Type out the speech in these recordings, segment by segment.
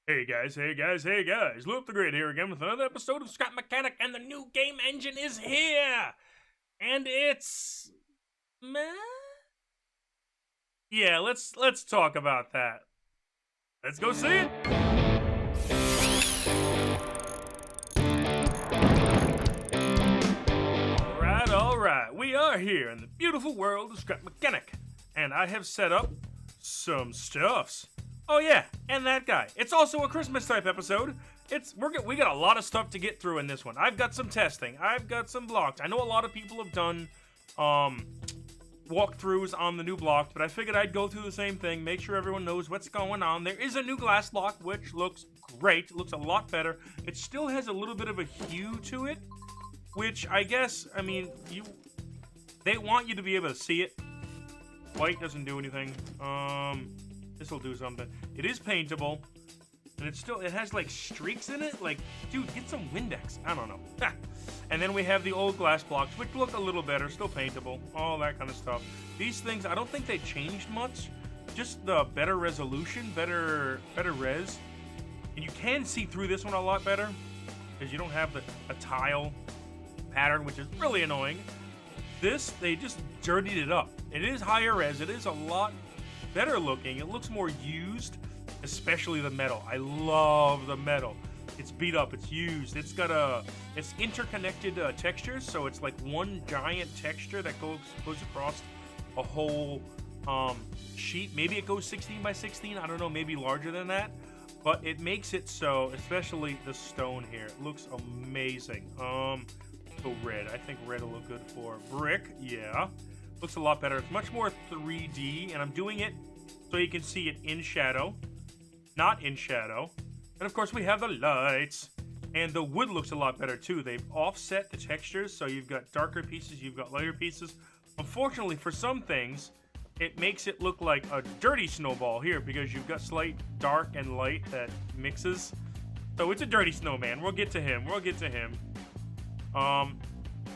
Hey guys, hey guys, hey guys, Luap TheGreat here again with another episode of Scrap Mechanic, and the new game engine is here! And it's... meh? Yeah, let's talk about that. Let's go see it! Alright, we are here in the beautiful world of Scrap Mechanic, and I have set up some stuffs. Oh yeah, and that guy. It's also a Christmas type episode. We got a lot of stuff to get through in this one. I've got some testing. I've got some blocks. I know a lot of people have done walkthroughs on the new block, but I figured I'd go through the same thing, make sure everyone knows what's going on. There is a new glass block, which looks great. It looks a lot better. It still has a little bit of a hue to it, which I guess, I mean, they want you to be able to see it. White doesn't do anything. This will do something. It is paintable, and it has like streaks in it. Like, dude, get some Windex. I don't know. And then we have the old glass blocks, which look a little better, still paintable, all that kind of stuff. These things, I don't think they changed much. Just the better resolution, better res, and you can see through this one a lot better because you don't have a tile pattern, which is really annoying. This, they just dirtied it up. It is higher res. It is a lot better looking. It looks more used, especially the metal. I love the metal. It's beat up. It's used. It's interconnected textures, so it's like one giant texture that goes across a whole sheet. Maybe it goes 16 by 16. I don't know. Maybe larger than that. But it makes it so, especially the stone here. It looks amazing. So red. I think red will look good for brick. Yeah. Looks a lot better. It's much more 3D, and I'm doing it so you can see it in shadow, not in shadow. And of course, we have the lights, and the wood looks a lot better too. They've offset the textures, so you've got darker pieces, you've got lighter pieces. Unfortunately, for some things, it makes it look like a dirty snowball here because you've got slight dark and light that mixes. So it's a dirty snowman. We'll get to him.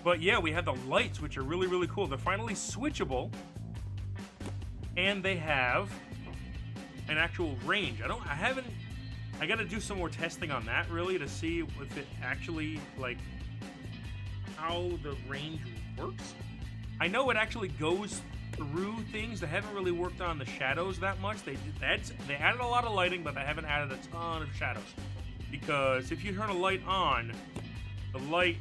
But yeah, we have the lights, which are really, really cool. They're finally switchable, and they have an actual range. I gotta do some more testing on that, really, to see if it actually, like, how the range works. I know it actually goes through things. They haven't really worked on the shadows that much. They added a lot of lighting, but they haven't added a ton of shadows. Because if you turn a light on, the light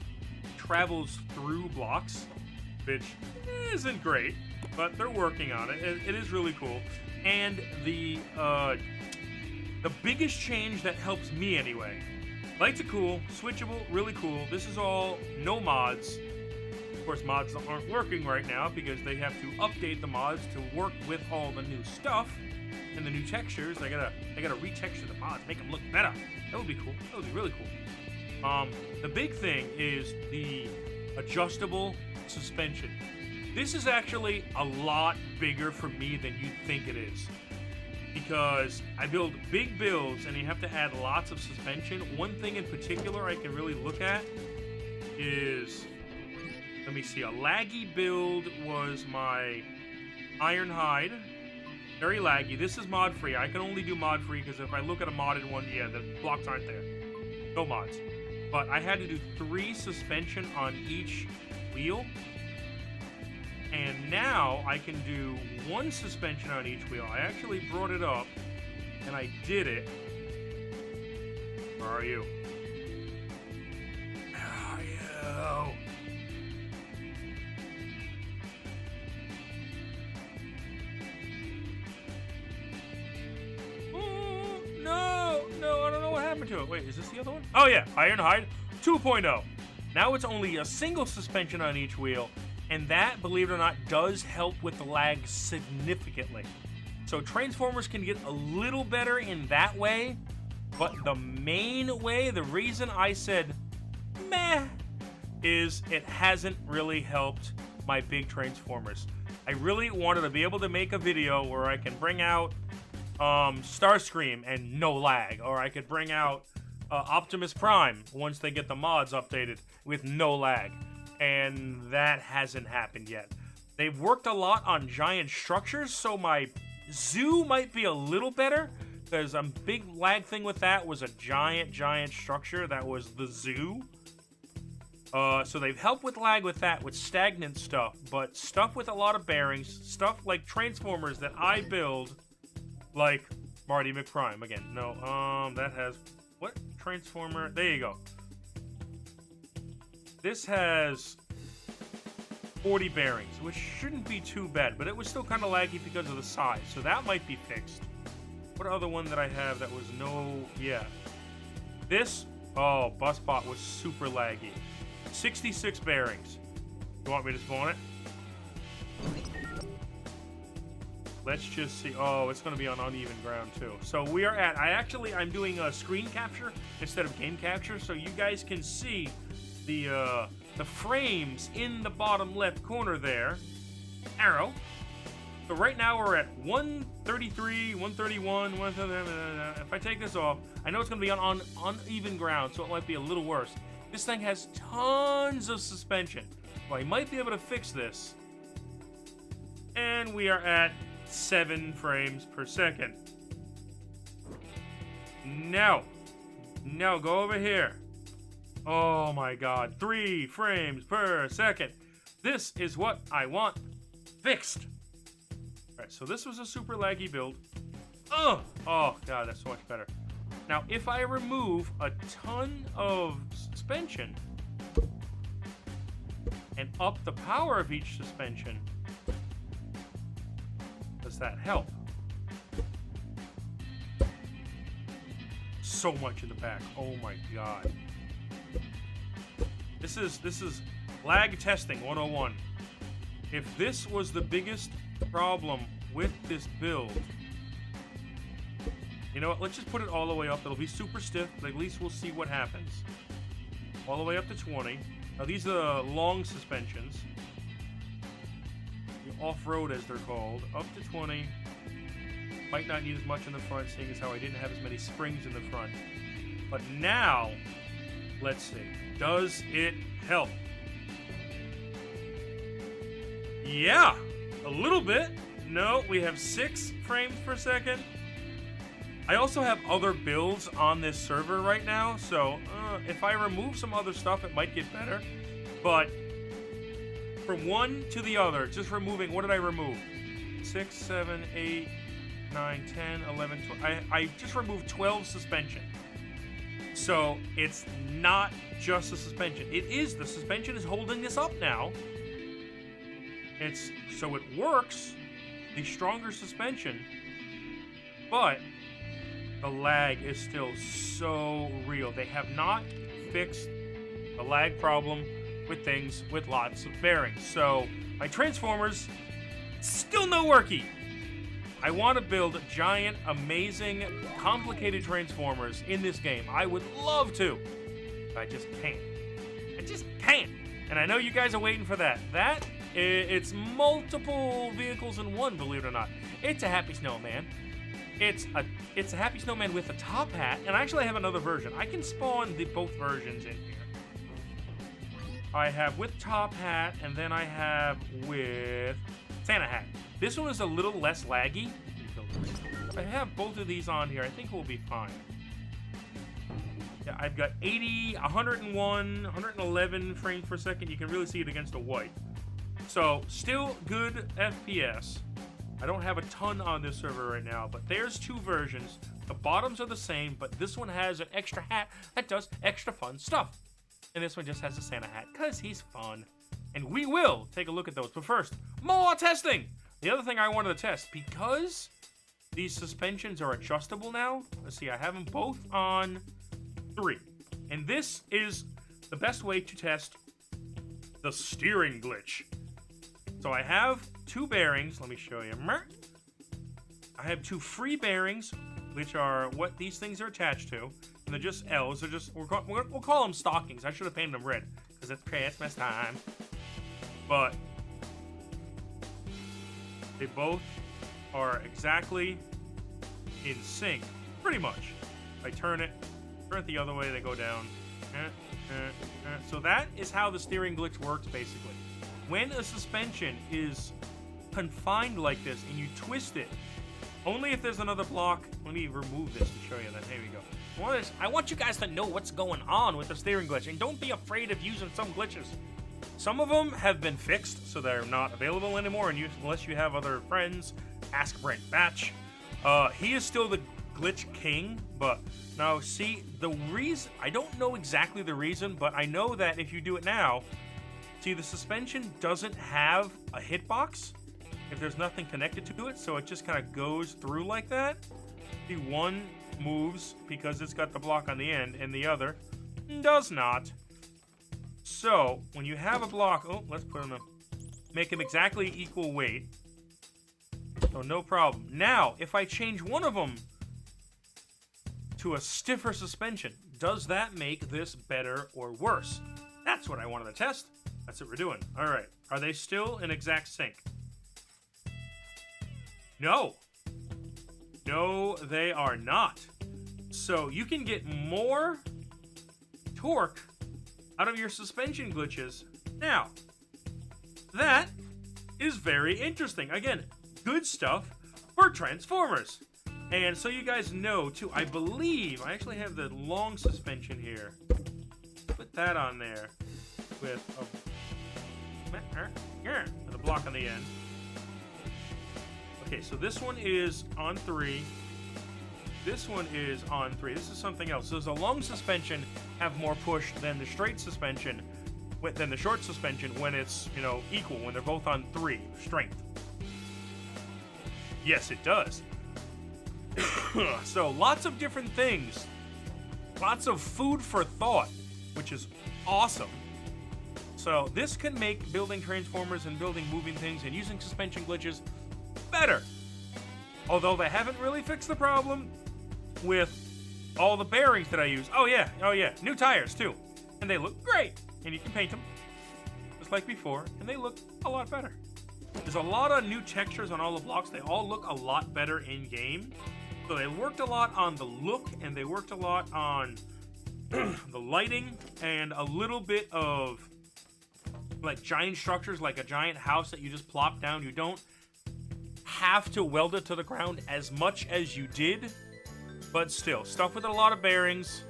travels through blocks, which isn't great, but they're working on it. It is really cool. And the biggest change that helps me anyway, lights are cool, switchable, really cool. This is all no mods. Of course, mods aren't working right now because they have to update the mods to work with all the new stuff and the new textures. They gotta retexture the mods, make them look better. That would be cool. That would be really cool. The big thing is the adjustable suspension. This is actually a lot bigger for me than you'd think it is, because I build big builds and you have to add lots of suspension. One thing in particular I can really look at is, let me see, a laggy build was my Ironhide. Very laggy. This is mod free. I can only do mod free because if I look at a modded one, yeah, the blocks aren't there. No mods. But I had to do 3 suspension on each wheel. And now I can do 1 suspension on each wheel. I actually brought it up and I did it. Where are you? Where are you? No, I don't know what happened to it. Wait, is this the other one? Oh yeah, Ironhide 2.0. Now it's only a single suspension on each wheel, and that, believe it or not, does help with the lag significantly. So Transformers can get a little better in that way, but the main way, the reason I said meh, is it hasn't really helped my big Transformers. I really wanted to be able to make a video where I can bring out Starscream and no lag, or I could bring out Optimus Prime once they get the mods updated with no lag, and that hasn't happened yet. They've worked a lot on giant structures, so my zoo might be a little better, because a big lag thing with that was a giant structure that was the zoo. So they've helped with lag with that, with stagnant stuff, but stuff with a lot of bearings, stuff like transformers that I build, like Marty McPrime. Again, no, that has, what? Transformer, there you go. This has 40 bearings, which shouldn't be too bad, but it was still kind of laggy because of the size, so that might be fixed. What other one that I have that was yeah. This, oh, BusBot was super laggy. 66 bearings. You want me to spawn it? Let's just see. Oh, it's going to be on uneven ground too. So we are at, I'm doing a screen capture instead of game capture, so you guys can see the frames in the bottom left corner there. Arrow. So right now we're at 133, 131, 131. If I take this off, I know it's going to be on uneven ground, so it might be a little worse. This thing has tons of suspension. Well, I might be able to fix this. And we are at 7 frames per second. Now, go over here. Oh my god, 3 frames per second. This is what I want fixed. Alright, so this was a super laggy build. Oh god, that's so much better. Now, if I remove a ton of suspension and up the power of each suspension, does that help? So much in the back. Oh my god. This is lag testing 101. If this was the biggest problem with this build, you know what, let's just put it all the way up. It'll be super stiff, but at least we'll see what happens. All the way up to 20. Now these are long suspensions. The off-road as they're called. Up to 20. Might not need as much in the front, seeing as how I didn't have as many springs in the front. But now, let's see. Does it help? Yeah, a little bit. No, we have 6 frames per second. I also have other builds on this server right now, so if I remove some other stuff, it might get better. But from one to the other, just removing, what did I remove? 6, 7, 8, 9, 10, 11, 12. I just removed 12 suspension. So it's not just the suspension. It is, the suspension is holding this up now. So it works, the stronger suspension, but the lag is still so real. They have not fixed the lag problem with things with lots of bearings. So my transformers, still no worky. I want to build giant, amazing, complicated transformers in this game. I would love to, but I just can't. I just can't. And I know you guys are waiting for that. It's multiple vehicles in one, believe it or not. It's a Happy Snowman. It's a Happy Snowman with a top hat, and I actually have another version. I can spawn both versions in here. I have with top hat, and then I have with Santa hat. This one is a little less laggy. If I have both of these on here, I think we'll be fine. Yeah, I've got 80, 101, 111 frames per second. You can really see it against the white. So, still good FPS. I don't have a ton on this server right now, but there's 2 versions. The bottoms are the same, but this one has an extra hat that does extra fun stuff. And this one just has a Santa hat, because he's fun. And we will take a look at those. But first, more testing! The other thing I wanted to test, because these suspensions are adjustable now, let's see, I have them both on 3. And this is the best way to test the steering glitch. So I have 2 bearings. Let me show you. I have 2 free bearings, which are what these things are attached to. And they're just L's. They're just, we'll call them stockings. I should have painted them red, because it's Christmas time. But they both are exactly in sync, pretty much. If I turn it the other way, they go down. So that is how the steering glitch works, basically. When a suspension is confined like this and you twist it, Only if there's another block. Let me remove this to show you that. Here we go. I want you guys to know what's going on with the steering glitch, and don't be afraid of using some glitches. Some of them have been fixed, so they're not available anymore, and unless you have other friends, ask Brent Batch. He is still the glitch king, but now see, the reason, I don't know exactly the reason, but I know that if you do it now, see, the suspension doesn't have a hitbox if there's nothing connected to it, so it just kind of goes through like that. The one moves because it's got the block on the end, and the other does not. So, when you have a block, oh, let's put them, make them exactly equal weight. So no problem. Now, if I change one of them to a stiffer suspension, does that make this better or worse? That's what I wanted to test. That's what we're doing. All right. Are they still in exact sync? No. No, they are not. So you can get more torque out of your suspension glitches. Now, that is very interesting. Again, good stuff for Transformers. And so you guys know, too, I believe, I actually have the long suspension here. Put that on there with a block on the end. Okay, so this one is on 3. This one is on 3. This is something else. So the long suspension have more push than the straight suspension, than the short suspension when it's, you know, equal, when they're both on 3 strength. Yes, it does. So lots of different things. Lots of food for thought, which is awesome. So this can make building Transformers and building moving things and using suspension glitches better. Although they haven't really fixed the problem with all the bearings that I use. Oh yeah, new tires too. And they look great. And you can paint them just like before, and they look a lot better. There's a lot of new textures on all the blocks. They all look a lot better in game. So they worked a lot on the look, and they worked a lot on the lighting, and a little bit of like giant structures, like a giant house that you just plop down. You don't have to weld it to the ground as much as you did, but still, stuff with a lot of bearings.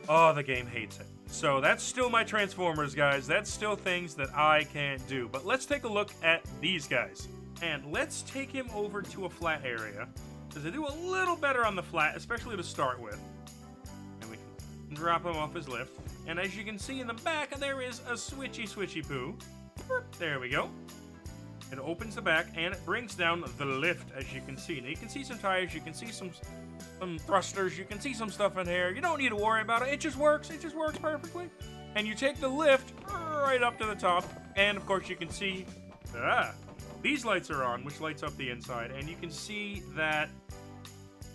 Oh, the game hates it. So that's still my Transformers, guys. That's still things that I can't do. But let's take a look at these guys. And let's take him over to a flat area, because they do a little better on the flat, especially to start with. And we can drop him off his lift. And as you can see in the back, there is a switchy poo. There we go. It opens the back, and it brings down the lift, as you can see. Now, you can see some tires, you can see some thrusters, you can see some stuff in here. You don't need to worry about it. It just works. It just works perfectly. And you take the lift right up to the top, and, of course, you can see these lights are on, which lights up the inside. And you can see that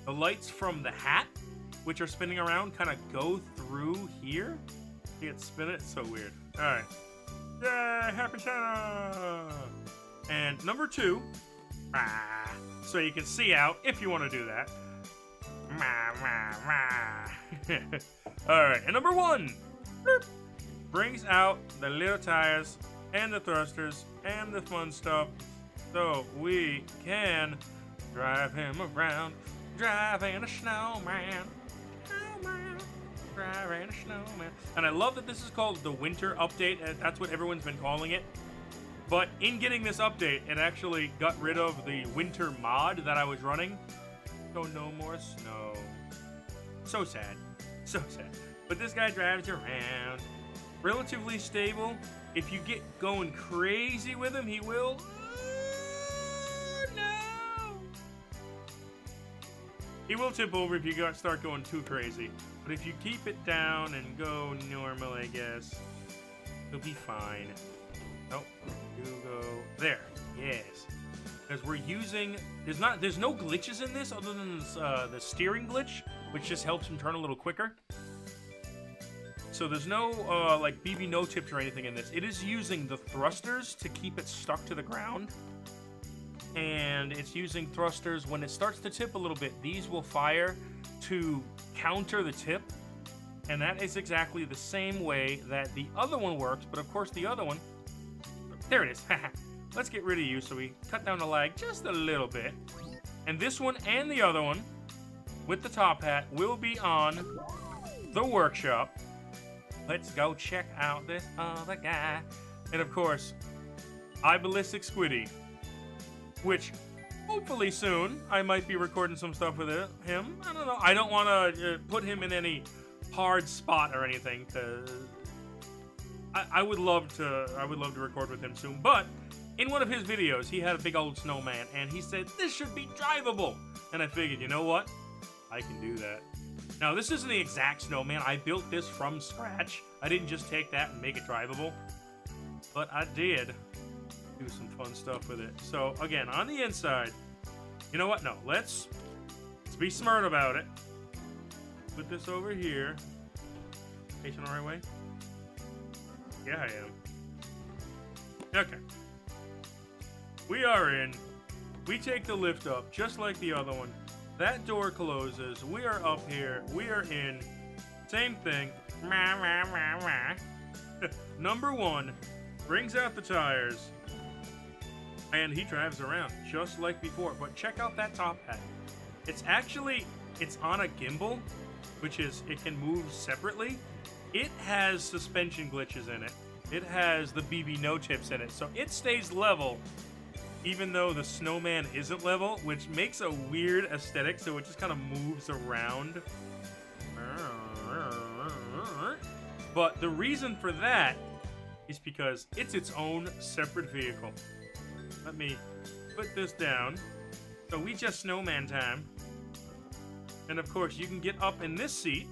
the lights from the hat, which are spinning around, kind of go through here. See it spin it? It's so weird. All right. Yay! Happy Santa! And number 2, so you can see out if you want to do that. Alright, and number 1 brings out the little tires and the thrusters and the fun stuff, so we can drive him around, driving a snowman. Driving a snowman. And I love that this is called the winter update, and that's what everyone's been calling it. But in getting this update, it actually got rid of the winter mod that I was running. So no more snow. So sad. So sad. But this guy drives around. Relatively stable. If you get going crazy with him, he will... no! He will tip over if you start going too crazy. But if you keep it down and go normal, I guess, he'll be fine. Nope. You go there. Yes. Because we're using... There's no glitches in this other than this, the steering glitch, which just helps him turn a little quicker. So there's no, like, BB no tips or anything in this. It is using the thrusters to keep it stuck to the ground. And it's using thrusters when it starts to tip a little bit. These will fire to counter the tip. And that is exactly the same way that the other one works. But, of course, the other one... There it is. Let's get rid of you so we cut down the lag just a little bit. And this one and the other one with the top hat will be on the workshop. Let's go check out this other guy. And of course, Ballistic Squiddy, which hopefully soon I might be recording some stuff with him. I don't know. I don't want to put him in any hard spot or anything, because I would love to record with him soon. But in one of his videos, he had a big old snowman, and he said this should be drivable. And I figured, you know what? I can do that. Now, this isn't the exact snowman. I built this from scratch. I didn't just take that and make it drivable, but I did do some fun stuff with it. So again, on the inside, you know what? No, let's be smart about it. Put this over here. Facing the right way? Yeah, I am. Okay. We are in. We take the lift up, just like the other one. That door closes. We are up here. We are in. Same thing. Number one brings out the tires, and he drives around just like before. But check out that top hat. It's on a gimbal, which is, it can move separately. It has suspension glitches in it. It has the BB no tips in it, so it stays level even though the snowman isn't level, which makes a weird aesthetic, so it just kind of moves around. But the reason for that is because it's its own separate vehicle. Let me put this down. So we just snowman time. And of course, you can get up in this seat.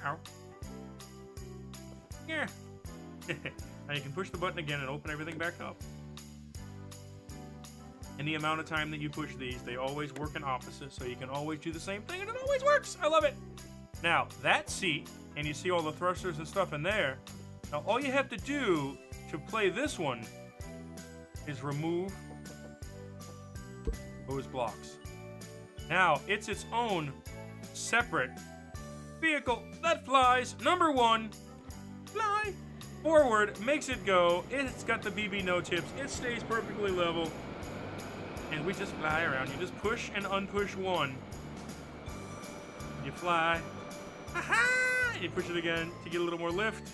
Ow. Yeah. Now you can push the button again and open everything back up. And the amount of time that you push these, they always work in opposite, so you can always do the same thing, and it always works! I love it! Now, that seat, and you see all the thrusters and stuff in there, now all you have to do to play this one is remove those blocks. Now, it's its own separate vehicle that flies. Number one, fly forward, makes it go. It's got the BB no tips. It stays perfectly level. And we just fly around. You just push and unpush one. You fly. Aha! You push it again to get a little more lift.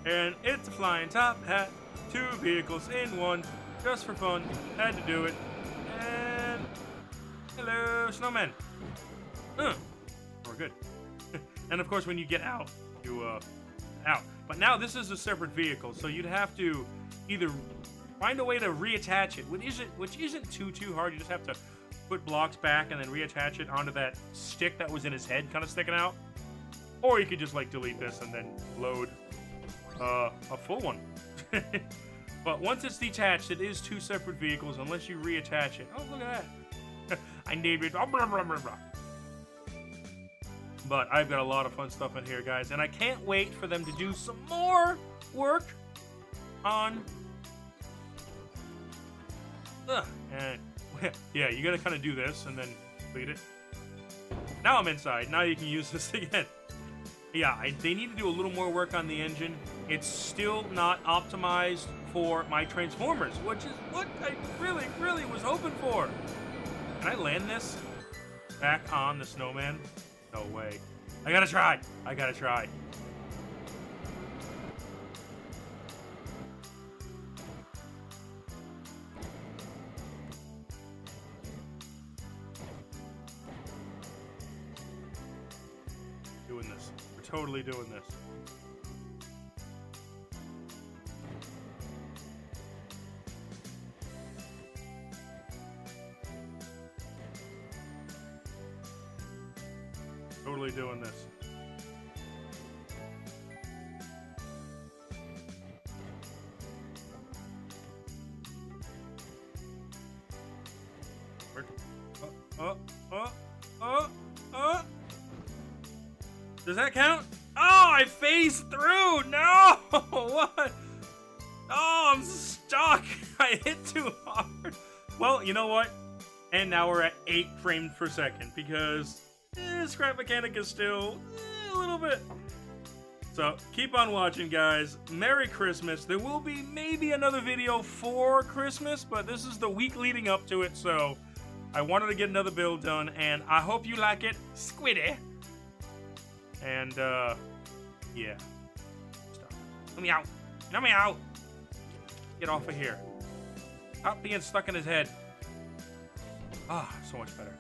And it's a flying top hat. 2 vehicles in one. Just for fun. Had to do it. And hello, snowman. We're good. And of course, when you get out, you out. But now this is a separate vehicle, so you'd have to either find a way to reattach it, which isn't too hard. You just have to put blocks back and then reattach it onto that stick that was in his head, kind of sticking out. Or you could just like delete this and then load a full one. But once it's detached, it is 2 separate vehicles unless you reattach it. Oh, look at that. I named it. But I've got a lot of fun stuff in here, guys, and I can't wait for them to do some more work on. And yeah, you gotta kind of do this and then complete it. Now I'm inside. Now you can use this again. Yeah, they need to do a little more work on the engine. It's still not optimized for my Transformers, which is what I really was hoping for. Can I land this back on the snowman? No way. I gotta try. Doing this. We're totally doing this. Totally doing this. Does that count? Oh, I phased through! No! What? Oh, I'm stuck! I hit too hard. Well, you know what? And now we're at 8 frames per second because scrap mechanic is still a little bit So keep on watching, guys. Merry Christmas. There will be maybe another video for Christmas, but this is the week leading up to it, so I wanted to get another build done, and I hope you like it, Squiddy. And yeah. Stop. Let me out. Let me out. Get off of here. Stop being stuck in his head. Ah, so much better.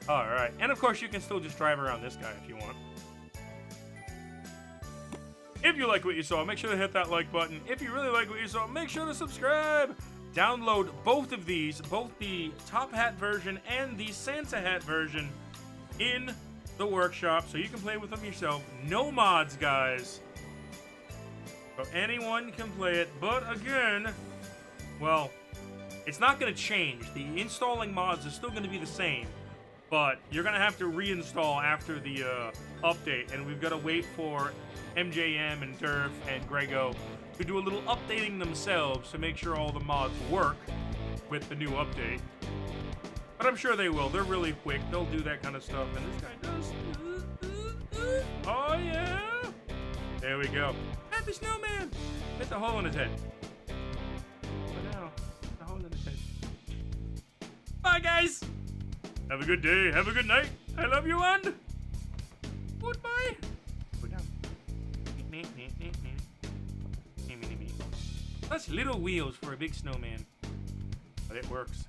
Alright, and of course you can still just drive around this guy if you want. If you like what you saw, make sure to hit that like button. If you really like what you saw, make sure to subscribe. Download both of these, both the top hat version and the Santa hat version in the workshop so you can play with them yourself. No mods, guys. So anyone can play it, but again, well, it's not going to change. The installing mods is still going to be the same, but you're going to have to reinstall after the update, and we've got to wait for MJM and Durf and Grego to do a little updating themselves to make sure all the mods work with the new update. But I'm sure they will. They're really quick. They'll do that kind of stuff, and this guy does. Oh, yeah. There we go. Happy Snowman. Hit the hole in his head. But now, the hole in his head. Bye, guys. Have a good day. Have a good night. I love you, and goodbye. Go down. That's little wheels for a big snowman, but it works.